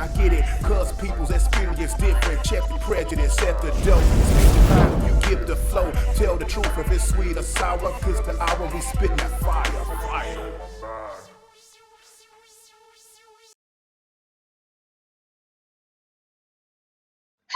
I get it, cause people's experience different. Check the prejudice at the door. Speak your mind if you give the flow. Tell the truth if it's sweet or sour, cause the hour we spitting that fire.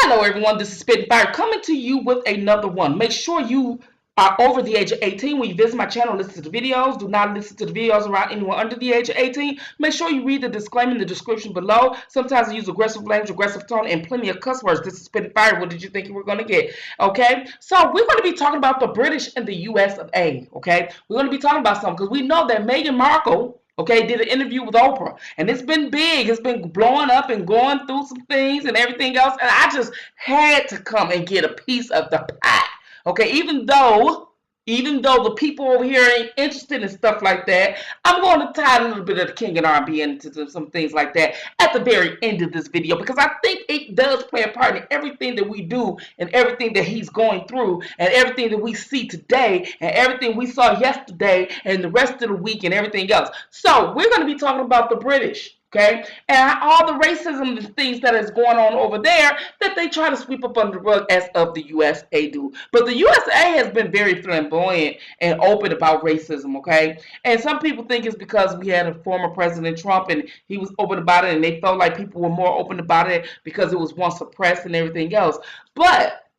Hello everyone, this is Spittinfire coming to you with another one. Make sure you are over the age of 18 when you visit my channel and listen to the videos. Do not listen to the videos around anyone under the age of 18. Make sure you read the disclaimer in the description below. Sometimes I use aggressive language, aggressive tone, and plenty of cuss words. This is Spittinfire. What did you think you were going to get? Okay, so we're going to be talking about the British and the US of A. Okay, we're going to be talking about something because we know that Meghan Markle, okay, did an interview with Oprah, and it's been big. It's been blowing up and going through some things and everything else, and I just had to come and get a piece of the pie, okay? Even though the people over here ain't interested in stuff like that, I'm going to tie a little bit of the King and R&B into some things like that at the very end of this video, because I think it does play a part in everything that we do and everything that he's going through and everything that we see today and everything we saw yesterday and the rest of the week and everything else. So we're going to be talking about the British. Okay, and all the racism and things that is going on over there that they try to sweep up under the rug as of the USA do. But the USA has been very flamboyant and open about racism, okay? And some people think it's because we had a former President Trump and he was open about it and they felt like people were more open about it because it was once suppressed and everything else. But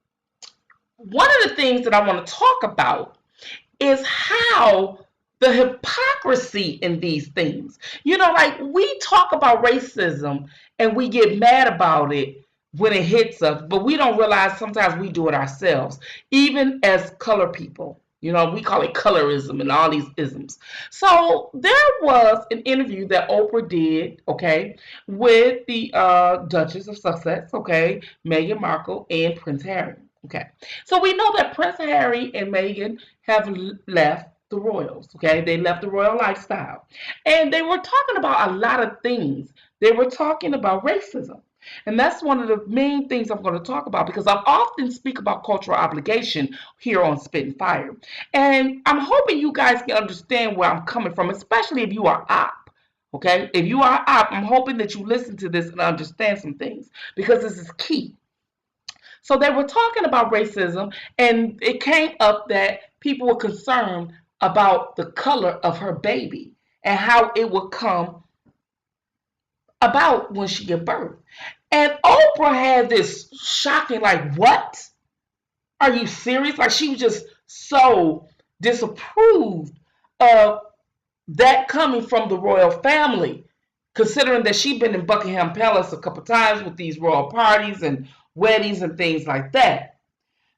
one of the things that I want to talk about is how the hypocrisy in these things. You know, like we talk about racism and we get mad about it when it hits us, but we don't realize sometimes we do it ourselves, even as color people. You know, we call it colorism and all these isms. So there was an interview that Oprah did, okay, with the Duchess of Sussex, okay, Meghan Markle and Prince Harry. Okay, so we know that Prince Harry and Meghan have left the royals, okay? They left the royal lifestyle. And they were talking about a lot of things. They were talking about racism. And that's one of the main things I'm going to talk about because I often speak about cultural obligation here on Spittinfire. And I'm hoping you guys can understand where I'm coming from, especially if you are op. Okay? If you are op, I'm hoping that you listen to this and understand some things because this is key. So they were talking about racism, and it came up that people were concerned about the color of her baby and how it would come about when she gave birth. And Oprah had this shocking, like, what? Are you serious? Like, she was just so disapproved of that coming from the royal family, considering that she'd been in Buckingham Palace a couple times with these royal parties and weddings and things like that.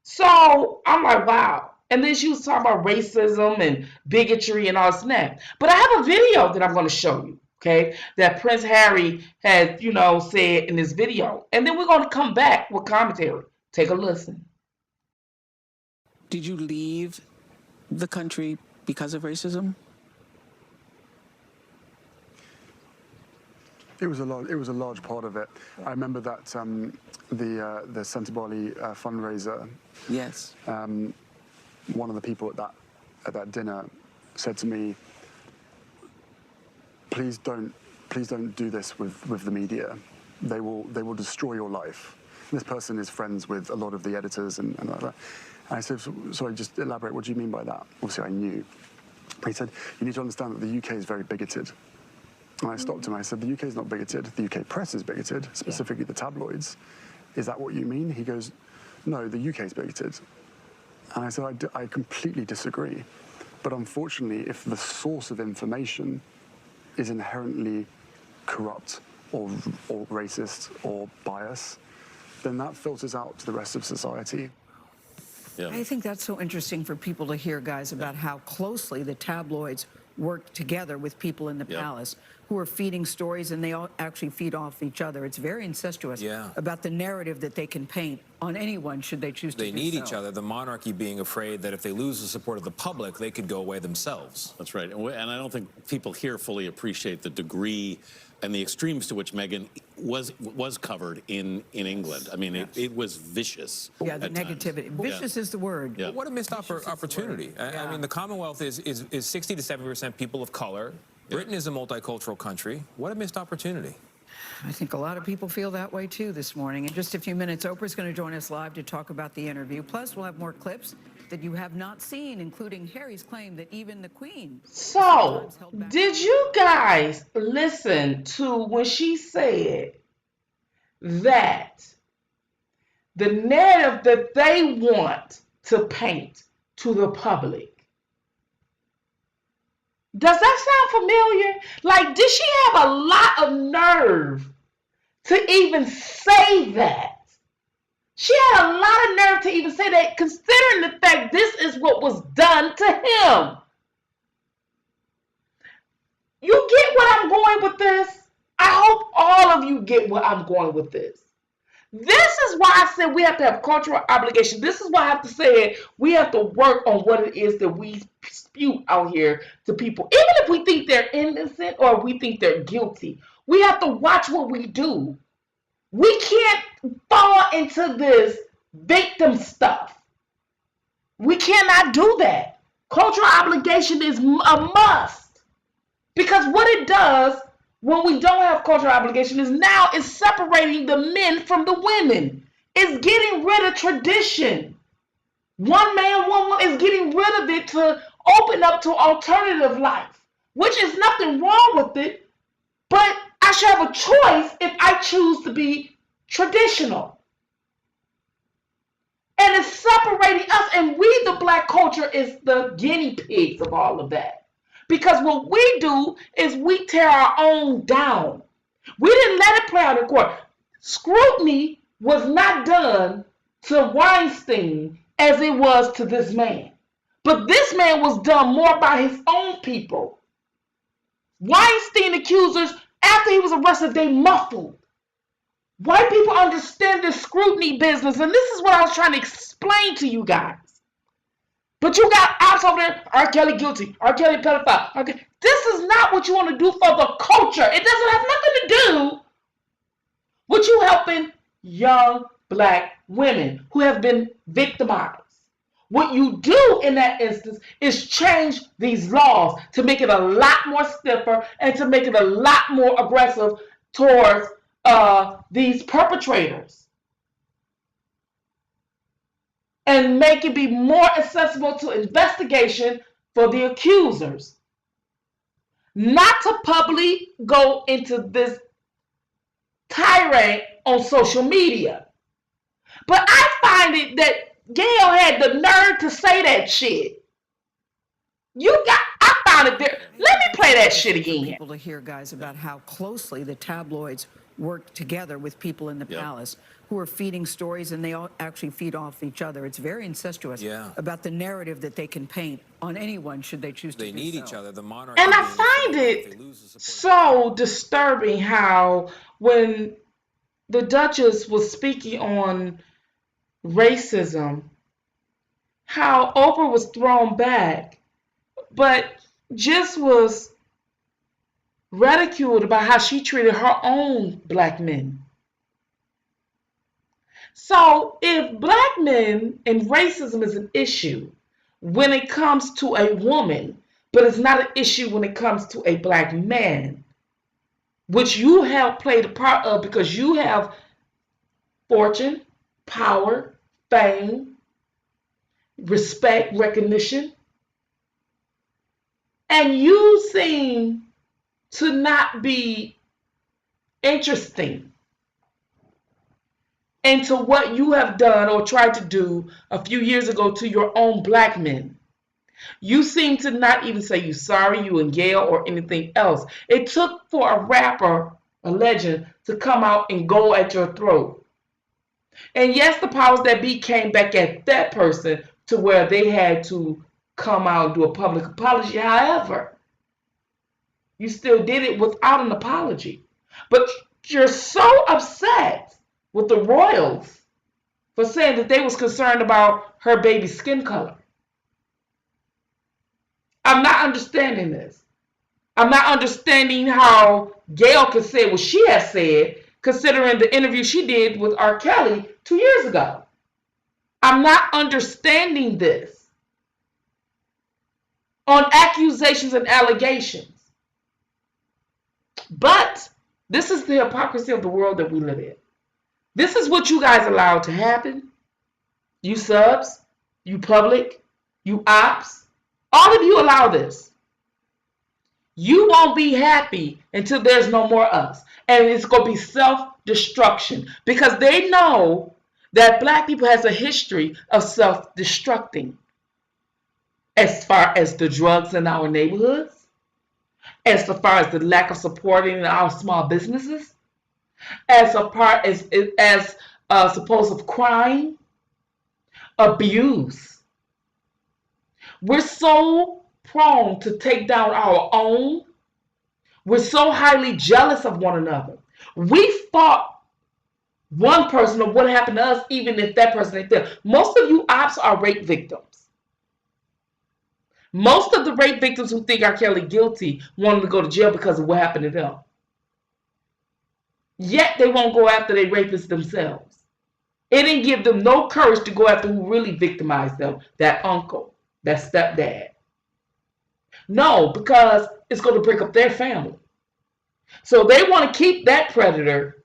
So I'm like, wow. And then she was talking about racism and bigotry and all this and that. But I have a video that I'm going to show you, okay, that Prince Harry has, you know, said in this video. And then we're going to come back with commentary. Take a listen. Did you leave the country because of racism? It was a large part of it. I remember that the Centibali fundraiser. Yes. One of the people at that dinner said to me, "Please don't do this with the media. They will destroy your life." And this person is friends with a lot of the editors and like that. And I said, "Sorry, just elaborate. What do you mean by that?" Obviously, I knew. He said, "You need to understand that the UK is very bigoted." And I stopped him. I said, "The UK is not bigoted. The UK press is bigoted, specifically the tabloids. Is that what you mean?" He goes, "No, the UK is bigoted." And I said, I completely disagree. But unfortunately, if the source of information is inherently corrupt or racist or biased, then that filters out to the rest of society. Yeah. I think that's so interesting for people to hear, guys, about how closely the tabloids work together with people in the palace who are feeding stories, and they all actually feed off each other. It's very incestuous about the narrative that they can paint on anyone should they choose to do so. They need each other, the monarchy being afraid that if they lose the support of the public, they could go away themselves. That's right. And I don't think people here fully appreciate the degree and the extremes to which Meghan was covered in England. I mean, it was vicious. Yeah, the negativity. Vicious is the word. Yeah. What a missed opportunity. I mean, the Commonwealth is 60 to 70% people of color. Britain is a multicultural country. What a missed opportunity. I think a lot of people feel that way too this morning. In just a few minutes, Oprah's going to join us live to talk about the interview. Plus, we'll have more clips that you have not seen, including Harry's claim that even the Queen So, sometimes held back. did you guys listen to when she said that the narrative that they want to paint to the public? Does that sound familiar? Like, did she have a lot of nerve to even say that? She had a lot of nerve to even say that, considering the fact this is what was done to him. You get what I'm going with this? I hope all of you get what I'm going with this. This is why I said we have to have cultural obligation. This is why I have to say we have to work on what it is that we spew out here to people. Even if we think they're innocent or we think they're guilty, we have to watch what we do. We can't fall into this victim stuff. We cannot do that. Cultural obligation is a must. Because what it does when we don't have cultural obligation is now it's separating the men from the women. It's getting rid of tradition. One man, one woman is getting rid of it to open up to alternative life, which is nothing wrong with it, but I should have a choice if I choose to be traditional. And it's separating us, and we, the black culture, is the guinea pigs of all of that. Because what we do is we tear our own down. We didn't let it play out in court. Scrutiny was not done to Weinstein as it was to this man. But this man was done more by his own people. Weinstein accusers, after he was arrested, they muffled. White people understand this scrutiny business, and this is what I was trying to explain to you guys. But you got ops over there, Rkelly guilty, Rkelly pedophile. Okay. This is not what you want to do for the culture. It doesn't have nothing to do with you helping young black women who have been victimized. What you do in that instance is change these laws to make it a lot more stiffer and to make it a lot more aggressive towards these perpetrators. And make it be more accessible to investigation for the accusers. Not to publicly go into this tirade on social media. But I find it that Gail had the nerve to say that shit. I found it there. Let me play that shit again. People to hear, guys, about how closely the tabloids work together with people in the palace who are feeding stories, and they all actually feed off each other. It's very incestuous about the narrative that they can paint on anyone should they choose to do so. They need each other. The monarchy. And I find it so disturbing how when the Duchess was speaking on racism, how Oprah was thrown back, but just was ridiculed about how she treated her own black men. So if black men and racism is an issue when it comes to a woman, but it's not an issue when it comes to a black man, which you have played a part of because you have fortune, power, fame, respect, recognition, and you seem to not be interesting into what you have done or tried to do a few years ago to your own black men. You seem to not even say you're sorry, you and Gail, or anything else. It took for a rapper, a legend, to come out and go at your throat. And yes, the powers that be came back at that person to where they had to come out and do a public apology. However, you still did it without an apology. But you're so upset with the royals for saying that they was concerned about her baby's skin color. I'm not understanding this. I'm not understanding how Gail could say what she has said, considering the interview she did with Rkelly 2 years ago. I'm not understanding this on accusations and allegations. But This is the hypocrisy of the world that we live in. This is what you guys allowed to happen. You subs, you public, you ops, all of you allow this. You won't be happy until there's no more us. And it's going to be self-destruction because they know that black people has a history of self-destructing as far as the drugs in our neighborhoods, as far as the lack of supporting our small businesses, as far as supposed crime, abuse. We're so prone to take down our own. We're so highly jealous of one another. We fought one person of what happened to us, even if that person ain't there. Most of you ops are rape victims. Most of the rape victims who think Rkelly guilty wanted to go to jail because of what happened to them. Yet they won't go after their rapists themselves. It didn't give them no courage to go after who really victimized them, that uncle, that stepdad. No, because it's going to break up their family. So they want to keep that predator,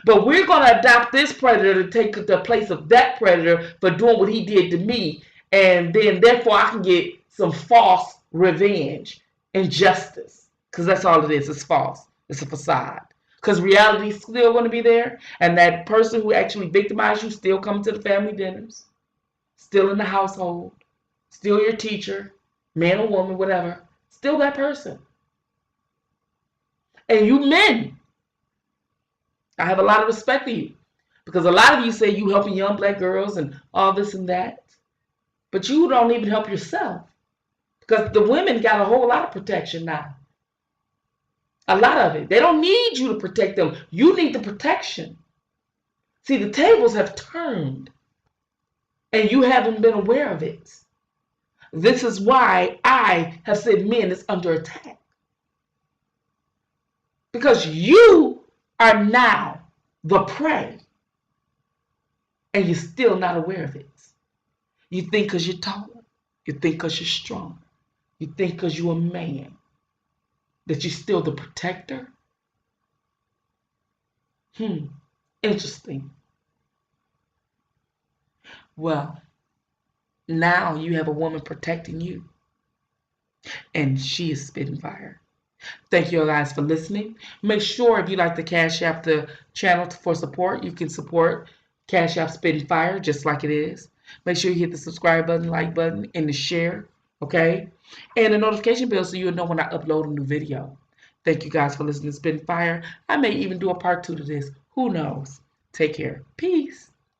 but we're going to adopt this predator to take the place of that predator for doing what he did to me, and then therefore I can get some false revenge and justice, because that's all it is. It's false. It's a facade. Because reality is still going to be there, and that person who actually victimized you still coming to the family dinners, still in the household, still your teacher, man or woman, whatever, still that person. And you men, I have a lot of respect for you, because a lot of you say you helping young black girls and all this and that, but you don't even help yourself, because the women got a whole lot of protection now. A lot of it. They don't need you to protect them. You need the protection. See, the tables have turned, and you haven't been aware of it. This is why I have said men is under attack. Because you are now the prey, and you're still not aware of it. You think because you're taller, you think because you're strong, you think because you're a man, that you're still the protector? Interesting. Well, now you have a woman protecting you, and she is spitting fire. Thank you guys for listening. Make sure if you like to Cash App the channel for support, you can support Cash App Spitting Fire just like it is. Make sure you hit the subscribe button, like button, and the share, okay? And the notification bell so you'll know when I upload a new video. Thank you guys for listening to Spitting Fire. I may even do a part 2 to this. Who knows? Take care. Peace.